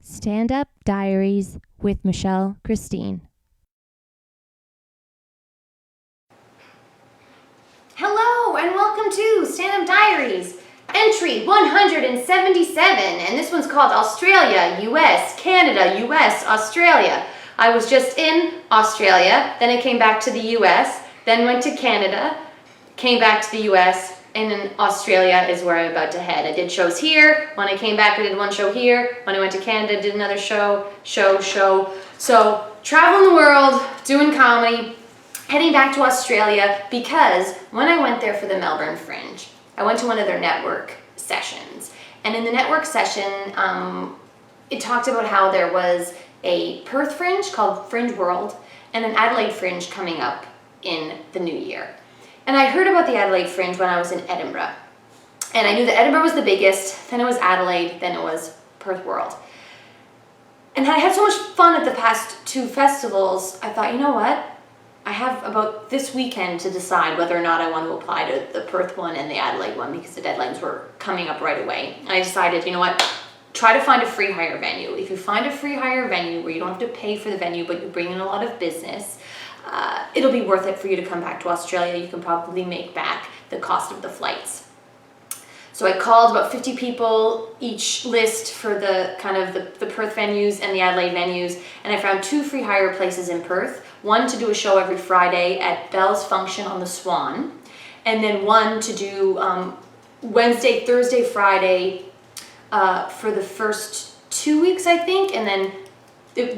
Stand Up Diaries with Michelle Christine. Hello and welcome to Stand Up Diaries, entry 177, and this one's called Australia, US, Canada, US, Australia. I was just in Australia, then I came back to the US, then went to Canada, came back to the US, and then Australia is where I'm about to head. I did shows here. When I came back, I did one show here. When I went to Canada, I did another show. So, traveling the world, doing comedy, heading back to Australia because when I went there for the Melbourne Fringe, I went to one of their network sessions. And in the network session, it talked about how there was a Perth Fringe called Fringe World and an Adelaide Fringe coming up in the new year. And I heard about the Adelaide Fringe when I was in Edinburgh. And I knew that Edinburgh was the biggest, then it was Adelaide, then it was Perth World. And I had so much fun at the past two festivals, I thought, you know what? I have about this weekend to decide whether or not I want to apply to the Perth one and the Adelaide one because the deadlines were coming up right away. And I decided, you know what? Try to find a free hire venue. If you find a free hire venue where you don't have to pay for the venue, but you bring in a lot of business, it'll be worth it for you to come back to Australia. You can probably make back the cost of the flights. So I called about 50 people each list for the kind of the Perth venues and the Adelaide venues, and I found two free hire places in Perth. One to do a show every Friday at Bell's Function on the Swan, and then one to do Wednesday, Thursday, Friday for the first 2 weeks, I think, and then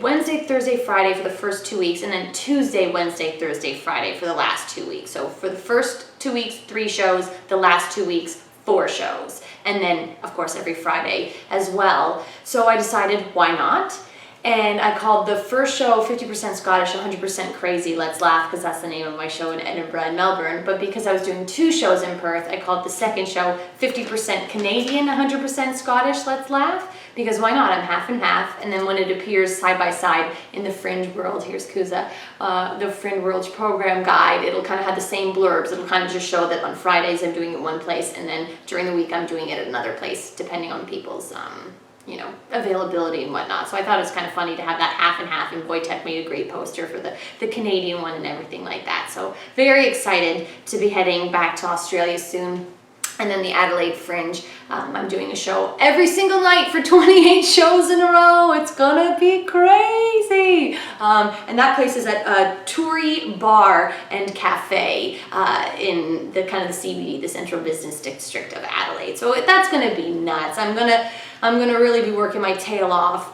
Wednesday, Thursday, Friday for the first 2 weeks, and then Tuesday, Wednesday, Thursday, Friday for the last 2 weeks. So for the first 2 weeks, 3 shows, the last 2 weeks, 4 shows, and then of course every Friday as well. So I decided why not, and I called the first show 50% Scottish, 100% Crazy, Let's Laugh, because that's the name of my show in Edinburgh and Melbourne. But because I was doing 2 shows in Perth, I called the second show 50% Canadian, 100% Scottish, Let's Laugh, because why not? I'm half and half. And then when it appears side by side in the Fringe World, here's Kuza, the Fringe World's program guide, it'll kind of have the same blurbs. It'll kind of just show that on Fridays I'm doing it one place, and then during the week I'm doing it at another place, depending on people's availability and whatnot. So I thought it was kind of funny to have that half and half, and Wojtek made a great poster for the Canadian one and everything like that. So very excited to be heading back to Australia soon. And then the Adelaide Fringe, I'm doing a show every single night for 28 shows in a row. It's gonna be crazy. And that place is at Tory Bar and Cafe in the kind of the CBD, the Central Business District of Adelaide. So that's gonna be nuts. I'm gonna really be working my tail off.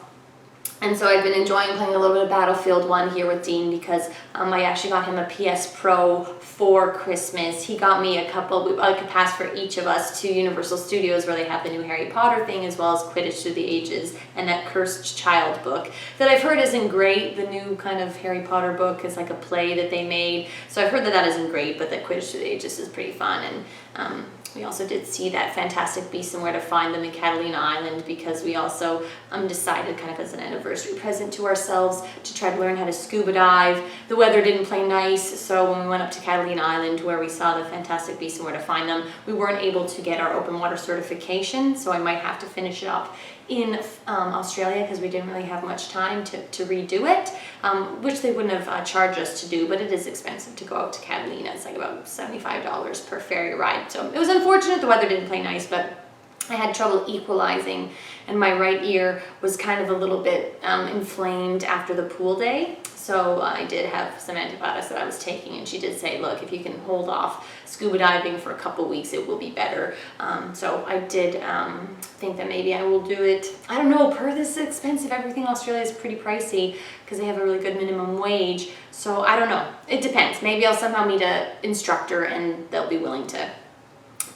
And so I've been enjoying playing a little bit of Battlefield 1 here with Dean because I actually got him a PS Pro for Christmas. He got me a pass for each of us to Universal Studios where they have the new Harry Potter thing, as well as Quidditch Through the Ages and that Cursed Child book that I've heard isn't great. The new kind of Harry Potter book is like a play that they made. So I've heard that isn't great, but that Quidditch Through the Ages is pretty fun. And we also did see that Fantastic Beasts and Where to Find Them in Catalina Island because we also decided kind of as an anniversary present to ourselves to try to learn how to scuba dive. The weather didn't play nice, so when we went up to Catalina Island where we saw the Fantastic Beasts and Where to Find Them, we weren't able to get our open water certification, so I might have to finish it up in Australia because we didn't really have much time to redo it, which they wouldn't have charged us to do, but it is expensive to go out to Catalina. It's like about $75 per ferry ride. So it was unfortunate the weather didn't play nice, but I had trouble equalizing, and my right ear was kind of a little bit inflamed after the pool day. So I did have some antibiotics that I was taking, and she did say, look, if you can hold off scuba diving for a couple weeks, it will be better. So I did think that maybe I will do it. I don't know, Perth is expensive. Everything in Australia is pretty pricey because they have a really good minimum wage. So I don't know. It depends. Maybe I'll somehow meet an instructor and they'll be willing to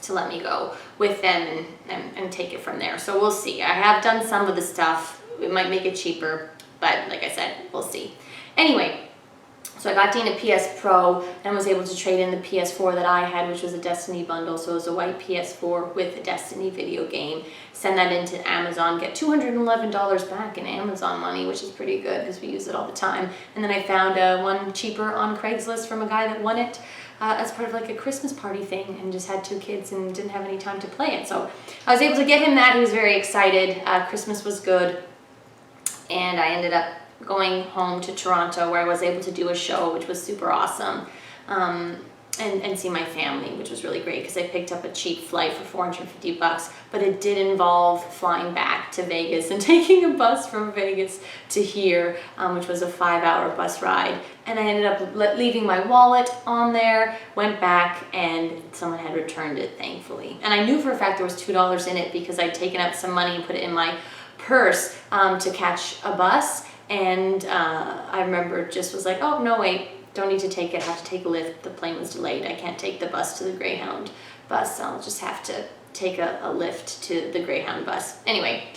let me go with them and take it from there. So we'll see. I have done some of the stuff. It might make it cheaper, but like I said, we'll see. Anyway, so I got Dean a PS Pro and was able to trade in the PS4 that I had, which was a Destiny bundle. So it was a white PS4 with a Destiny video game. Send that into Amazon, get $211 back in Amazon money, which is pretty good because we use it all the time. And then I found one cheaper on Craigslist from a guy that won it as part of like a Christmas party thing, and just had 2 kids and didn't have any time to play it. So I was able to get him that. He was very excited. Christmas was good. and I ended up going home to Toronto, where I was able to do a show, which was super awesome, and see my family, which was really great because I picked up a cheap flight for $450, but it did involve flying back to Vegas and taking a bus from Vegas to here, which was a 5-hour bus ride. And I ended up leaving my wallet on there, went back, and someone had returned it, thankfully. And I knew for a fact there was $2 in it because I'd taken out some money and put it in my purse to catch a bus. And I remember just was like, oh, no, wait, don't need to take it, I have to take a lift. The plane was delayed. I can't take the bus to the Greyhound bus. I'll just have to take a lift to the Greyhound bus. Anyway,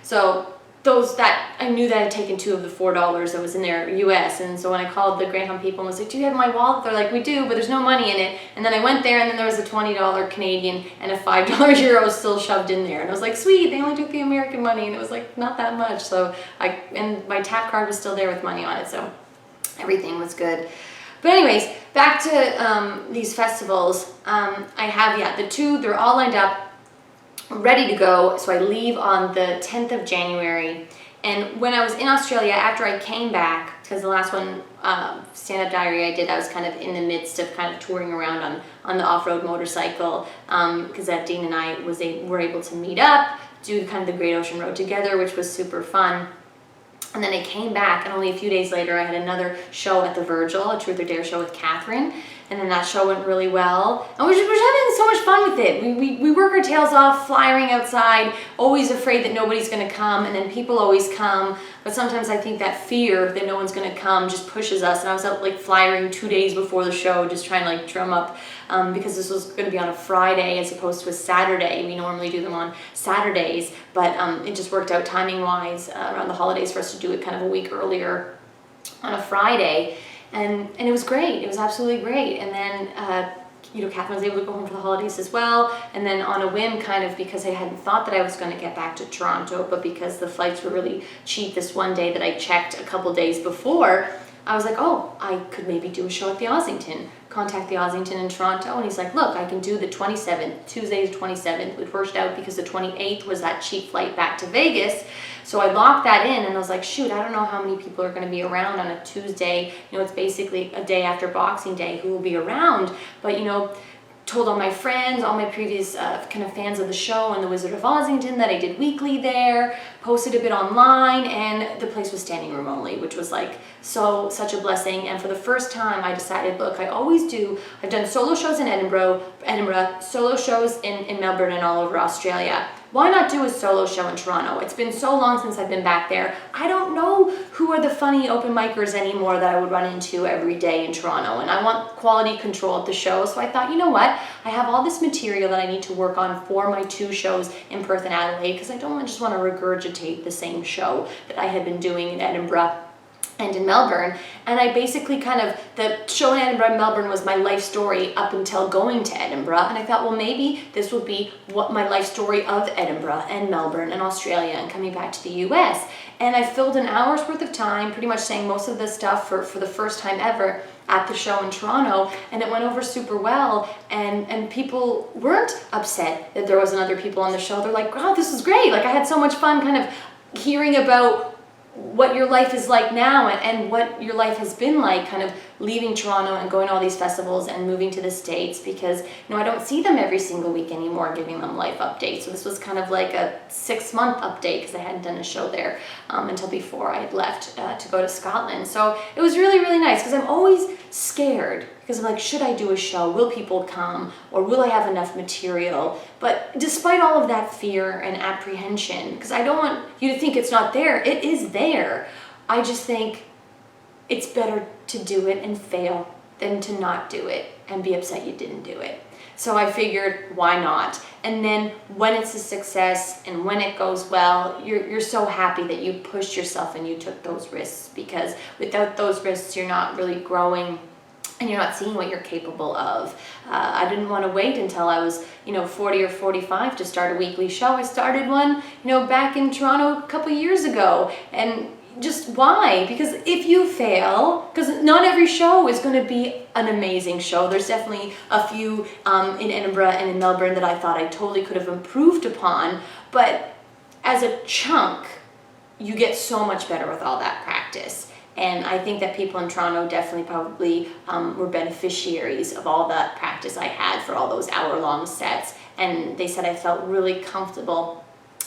so I knew that I had taken 2 of the $4 that was in there US. And so when I called the Greyhound people and was like, do you have my wallet? They're like, we do, but there's no money in it. And then I went there, and then there was a $20 Canadian and a $5 euro still shoved in there. And I was like, sweet, they only took the American money, and it was like not that much. So and my tap card was still there with money on it, so everything was good. But anyways, back to these festivals. I have, the 2, they're all lined up, ready to go. So I leave on the 10th of January. And when I was in Australia, after I came back, because the last one, stand-up diary I did, I was kind of in the midst of kind of touring around on the off-road motorcycle, because Dean and I were able to meet up, do kind of the Great Ocean Road together, which was super fun. And then I came back, and only a few days later, I had another show at the Virgil, a Truth or Dare show with Catherine. And then that show went really well. And we're having so much fun with it. We work our tails off, flying outside, always afraid that nobody's going to come. And then people always come. But sometimes I think that fear that no one's going to come just pushes us. And I was out like flyering 2 days before the show, just trying to like drum up, because this was going to be on a Friday as opposed to a Saturday. We normally do them on Saturdays, but it just worked out timing-wise around the holidays for us to do it kind of a week earlier on a Friday. And it was great. It was absolutely great. And then, Catherine was able to go home for the holidays as well. And then on a whim, kind of because I hadn't thought that I was going to get back to Toronto, but because the flights were really cheap this one day that I checked a couple days before, I was like, oh, I could maybe do a show at the Ossington. Contact the Ossington in Toronto. And he's like, look, I can do the 27th, Tuesday the 27th. It worked out because the 28th was that cheap flight back to Vegas. So I locked that in, and I was like, shoot, I don't know how many people are going to be around on a Tuesday. It's basically a day after Boxing Day who will be around. But, told all my friends, all my previous kind of fans of the show and the Wizard of Ossington that I did weekly there, posted a bit online, and the place was standing room only, which was like such a blessing. And for the first time I decided, look, I always do, I've done solo shows in Edinburgh, solo shows in Melbourne and all over Australia. Why not do a solo show in Toronto? It's been so long since I've been back there. I don't know who are the funny open micers anymore that I would run into every day in Toronto, and I want quality control at the show. So I thought, you know what? I have all this material that I need to work on for my 2 shows in Perth and Adelaide, because I don't just want to regurgitate the same show that I had been doing in Edinburgh and in Melbourne. And I basically the show in Edinburgh and Melbourne was my life story up until going to Edinburgh. And I thought, well, maybe this will be what my life story of Edinburgh and Melbourne and Australia and coming back to the US. And I filled an hour's worth of time, pretty much saying most of the stuff for the first time ever at the show in Toronto, and it went over super well, and people weren't upset that there wasn't other people on the show. They're like, wow, this is great. Like, I had so much fun kind of hearing about what your life is like now and what your life has been like, kind of leaving Toronto and going to all these festivals and moving to the States, because I don't see them every single week anymore, giving them life updates. So this was kind of like a 6-month update, because I hadn't done a show there until before I had left to go to Scotland. So it was really, really nice, because I'm always scared, because I'm like, should I do a show? Will people come? Or will I have enough material? But despite all of that fear and apprehension, because I don't want you to think it's not there, it is there. I just think it's better to do it and fail than to not do it and be upset you didn't do it. So I figured, why not? And then when it's a success and when it goes well, you're so happy that you pushed yourself and you took those risks, because without those risks, you're not really growing and you're not seeing what you're capable of. I didn't want to wait until I was, 40 or 45 to start a weekly show. I started one, back in Toronto a couple years ago. And just why? Because if you fail, because not every show is going to be an amazing show. There's definitely a few in Edinburgh and in Melbourne that I thought I totally could have improved upon. But as a chunk, you get so much better with all that practice. And I think that people in Toronto definitely probably were beneficiaries of all the practice I had for all those hour-long sets. And they said I felt really comfortable.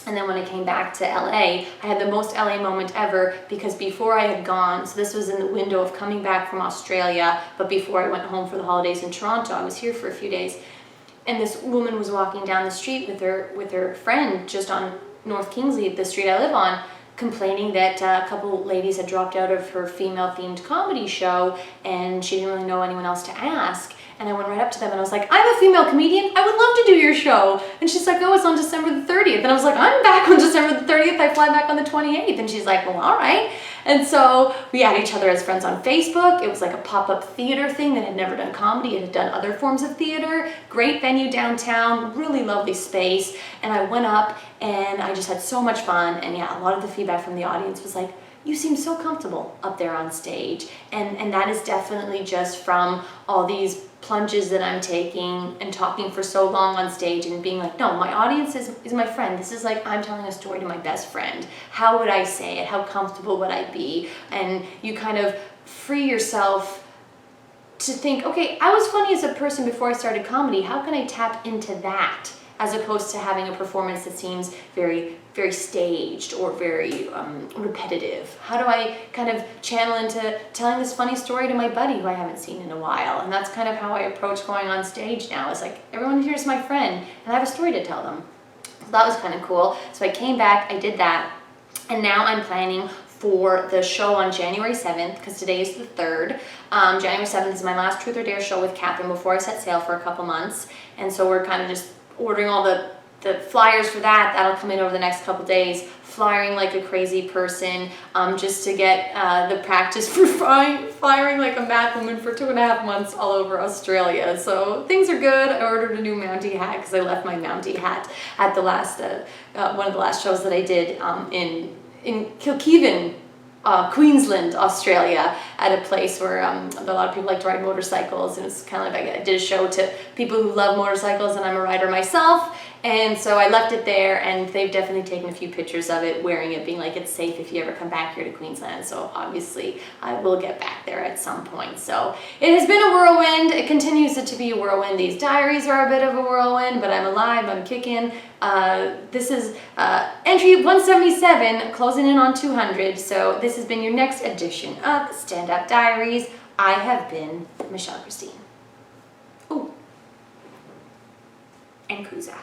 And then when I came back to LA, I had the most LA moment ever, because before I had gone, so this was in the window of coming back from Australia, but before I went home for the holidays in Toronto, I was here for a few days. And this woman was walking down the street with her friend just on North Kingsley, the street I live on, complaining that a couple ladies had dropped out of her female-themed comedy show and she didn't really know anyone else to ask. And I went right up to them and I was like, I'm a female comedian, I would love to do your show. And she's like, oh, it's on December the 30th. And I was like, I'm back on December the 30th, I fly back on the 28th. And she's like, well, all right. And so we had each other as friends on Facebook. It was like a pop-up theater thing that had never done comedy. It had done other forms of theater. Great venue downtown, really lovely space. And I went up and I just had so much fun. And yeah, a lot of the feedback from the audience was like, you seem so comfortable up there on stage. And that is definitely just from all these plunges that I'm taking and talking for so long on stage and being like, no, my audience is my friend. This is like I'm telling a story to my best friend. How would I say it? How comfortable would I be? And you kind of free yourself to think, okay, I was funny as a person before I started comedy. How can I tap into that? As opposed to having a performance that seems very, very staged or very repetitive. How do I kind of channel into telling this funny story to my buddy who I haven't seen in a while? And that's kind of how I approach going on stage now. It's like, everyone here is my friend, and I have a story to tell them. So that was kind of cool. So I came back, I did that, and now I'm planning for the show on January 7th, because today is the 3rd. January 7th is my last Truth or Dare show with Catherine before I set sail for a couple months. And so we're kind of just ordering all the flyers for that. That'll come in over the next couple days. Flyering like a crazy person, just to get the practice for flying like a mad woman for 2.5 months all over Australia. So things are good. I ordered a new Mountie hat because I left my Mountie hat at the last one of the last shows that I did in Kilkevin, Queensland, Australia, at a place where a lot of people like to ride motorcycles, and it's kind of like I did a show to people who love motorcycles, and I'm a rider myself, and so I left it there, and they've definitely taken a few pictures of it, wearing it, being like it's safe if you ever come back here to Queensland. So obviously I will get back there at some point. So it has been a whirlwind. It continues to be a whirlwind. These diaries are a bit of a whirlwind, but I'm alive, I'm kicking. This is entry 177, closing in on 200. So this has been your next edition of Stand Up Diaries. I have been Michelle Christine. Ooh. And Kuza.